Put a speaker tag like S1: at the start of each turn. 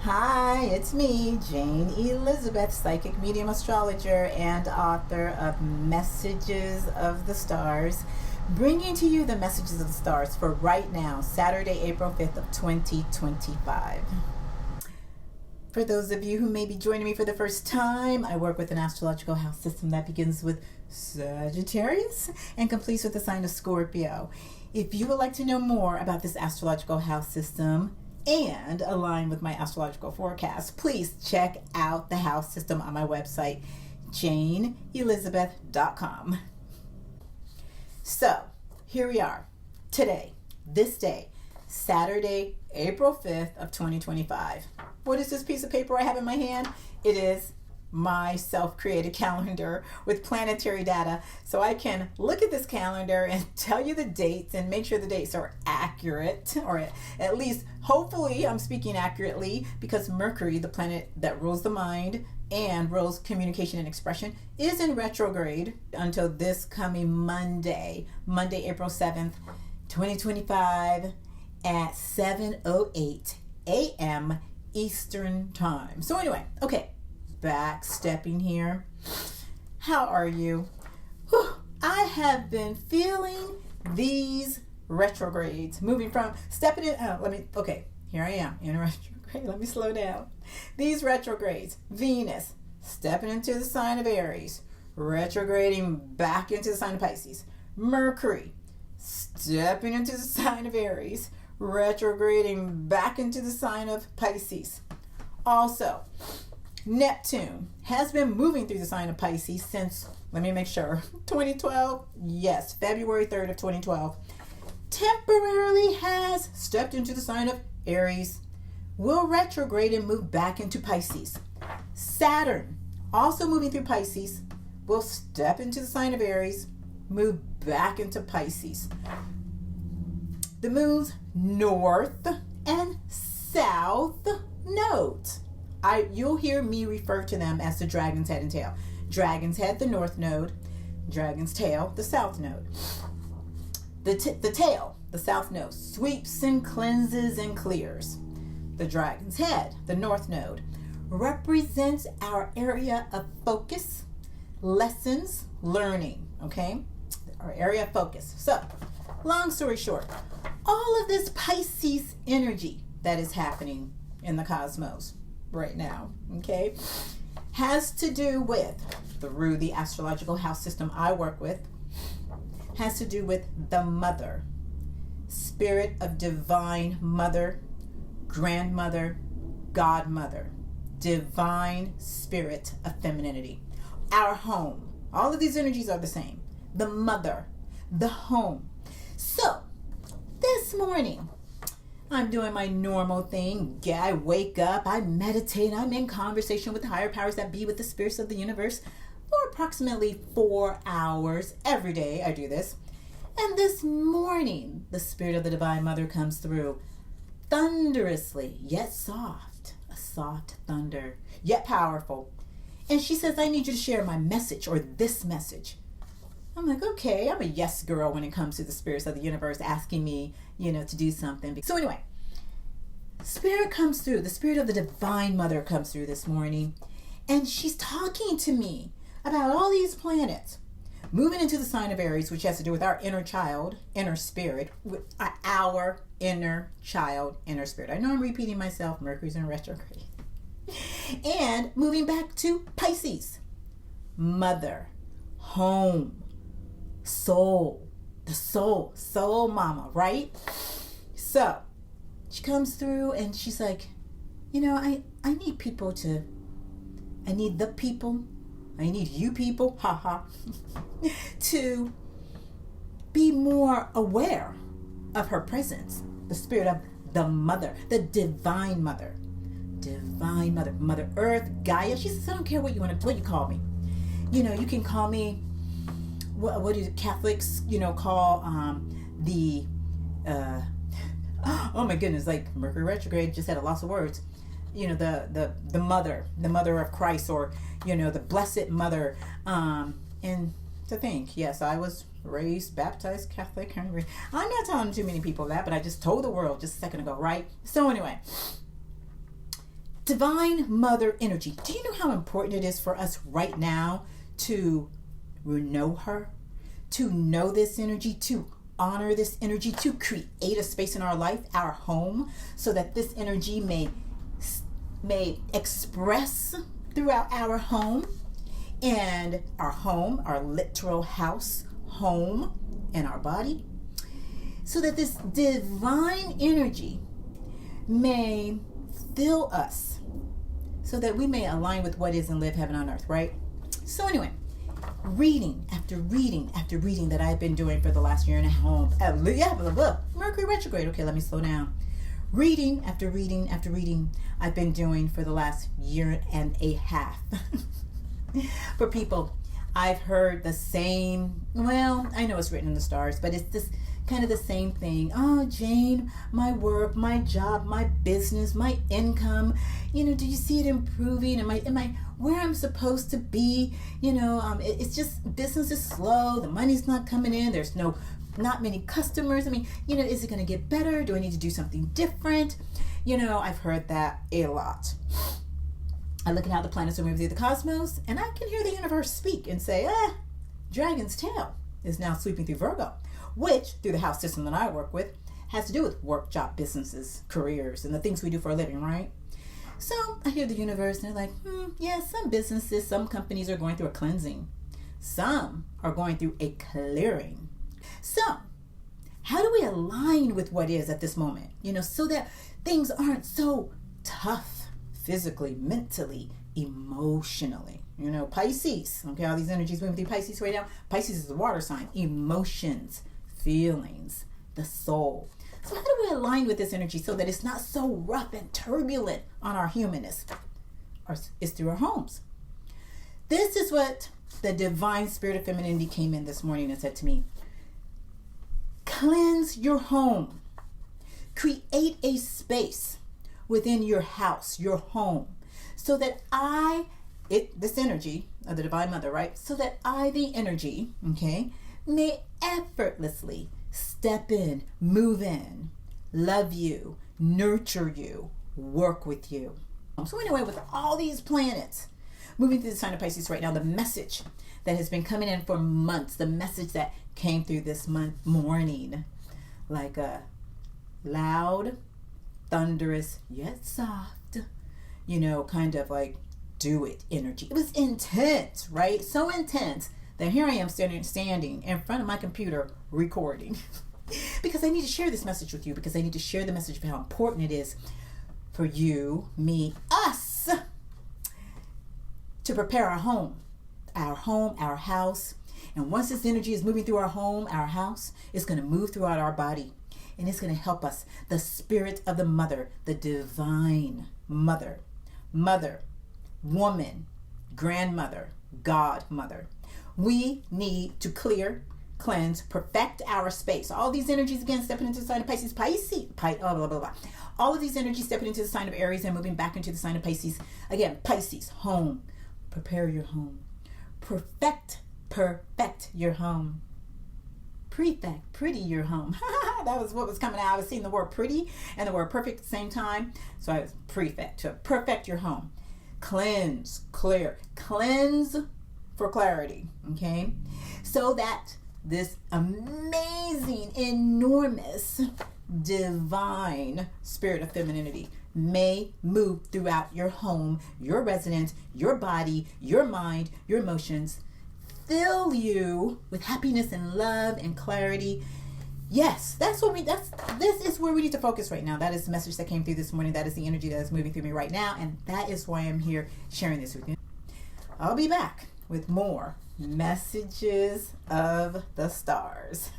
S1: Hi, it's me, Jane Elizabeth, psychic medium astrologer and author of Messages of the Stars, bringing to you the messages of the stars for right now, Saturday, April 5th of 2025. For those of you who may be joining me for the first time, I work with an astrological house system that begins with Sagittarius and completes with the sign of Scorpio. If you would like to know more about this astrological house system and align with my astrological forecast, please check out the house system on my website, janeelizabeth.com. So, here we are, today, this day, Saturday, April 5th of 2025. What is this piece of paper I have in my hand? It is my self-created calendar with planetary data, so I can look at this calendar and tell you the dates and make sure the dates are accurate, or at least hopefully I'm speaking accurately, because Mercury, the planet that rules the mind and rules communication and expression, is in retrograde until this coming Monday, April 7th, 2025 at 7:08 a.m. Eastern time. So anyway, okay, backstepping here. How are you? Whew, I have been feeling these retrogrades, moving from stepping in. Here I am in a retrograde. Let me slow down. These retrogrades, Venus stepping into the sign of Aries, retrograding back into the sign of Pisces. Mercury stepping into the sign of Aries, retrograding back into the sign of Pisces. Also, Neptune has been moving through the sign of Pisces since, let me make sure, 2012? Yes, February 3rd of 2012. Temporarily has stepped into the sign of Aries, will retrograde and move back into Pisces. Saturn, also moving through Pisces, will step into the sign of Aries, move back into Pisces. The moon's north and south nodes. You'll hear me refer to them as the dragon's head and tail. Dragon's head, the north node. Dragon's tail, the south node. The tail, the south node, sweeps and cleanses and clears. The dragon's head, the north node, represents our area of focus, lessons, learning, okay? Our area of focus. So, long story short, all of this Pisces energy that is happening in the cosmos right now, okay, has to do with, through the astrological house system I work with, has to do with the mother, spirit of divine mother, grandmother, godmother, divine spirit of femininity, our home. All of these energies are the same. The mother, the home. So, this morning, I'm doing my normal thing. I wake up, I meditate, I'm in conversation with the higher powers that be, with the spirits of the universe for approximately 4 hours. Every day I do this. And this morning, the spirit of the Divine Mother comes through thunderously, yet soft. A soft thunder, yet powerful. And she says, I need you to share my message, or this message. I'm like, okay, I'm a yes girl when it comes to the spirits of the universe asking me, to do something. So anyway, spirit comes through. The spirit of the Divine Mother comes through this morning, and she's talking to me about all these planets moving into the sign of Aries, which has to do with our inner child, inner spirit, with our inner child, inner spirit. I know I'm repeating myself. Mercury's in retrograde. And moving back to Pisces, mother, home, soul, the soul mama, right? So she comes through and she's like, I need people to, I need the people, I need you people, to be more aware of her presence, the spirit of the mother, the divine mother, Mother Earth, Gaia. She says, I don't care what you call me. You can call me, what do Catholics, call oh my goodness, like Mercury retrograde, just had a loss of words. The mother of Christ, or, the blessed mother. And to think, yes, I was raised, baptized, Catholic. I'm not telling too many people that, but I just told the world just a second ago, right? So anyway, Divine Mother energy. Do you know how important it is for us right now to know her, to know this energy, to honor this energy, to create a space in our life, our home, so that this energy may express throughout our home, and our literal house, home, and our body, so that this divine energy may fill us, so that we may align with what is and live heaven on earth, right? So anyway, reading after reading after reading that I've been doing for the last year and a half. Mercury retrograde. Okay, let me slow down. Reading after reading after reading I've been doing for the last year and a half. For people, I've heard the same, well, I know it's written in the stars, but it's this kind of the same thing. Oh, Jane, my work, my job, my business, my income, do you see it improving? Am I where I'm supposed to be? It's just, business is slow, the money's not coming in, there's not many customers. Is it going to get better? Do I need to do something different? I've heard that a lot. I look at how the planets are moving through the cosmos, and I can hear the universe speak and say, Dragon's tail is now sweeping through Virgo, which, through the house system that I work with, has to do with work, job, businesses, careers, and the things we do for a living, right? So I hear the universe, and they're like, yeah, some businesses, some companies are going through a cleansing. Some are going through a clearing. So how do we align with what is at this moment, so that things aren't so tough physically, mentally, emotionally? Pisces, okay, all these energies moving through Pisces right now. Pisces is the water sign. Emotions, feelings, the soul. So how do we align with this energy so that it's not so rough and turbulent on our humanness? It's through our homes. This is what the divine spirit of femininity came in this morning and said to me. Cleanse your home. Create a space within your house, your home, so that this energy of the Divine Mother, right? So that the energy, okay, may effortlessly step in, move in, love you, nurture you, work with you. So anyway, with all these planets moving through the sign of Pisces right now, the message that has been coming in for months, the message that came through this morning, like a loud, thundrous, yet soft, kind of like do it energy. It was intense, right? So intense that here I am standing in front of my computer recording because I need to share this message with you, because I need to share the message of how important it is for you, me, us to prepare our home, our house. And once this energy is moving through our home, our house, it's going to move throughout our body. And it's going to help us. The spirit of the mother, the divine mother, woman, grandmother, godmother. We need to clear, cleanse, perfect our space. All these energies, again, stepping into the sign of Pisces, all of these energies stepping into the sign of Aries and moving back into the sign of Pisces. Again, Pisces, home. Prepare your home. Perfect your home. Pretty your home. That was what was coming out. I was seeing the word pretty and the word perfect at the same time. So I was prefect, to perfect your home. Cleanse, clear. Cleanse for clarity, okay? So that this amazing, enormous, divine spirit of femininity may move throughout your home, your residence, your body, your mind, your emotions, fill you with happiness and love and clarity. Yes, this is where we need to focus right now. That is the message that came through this morning. That is the energy that is moving through me right now. And that is why I'm here sharing this with you. I'll be back with more messages of the stars.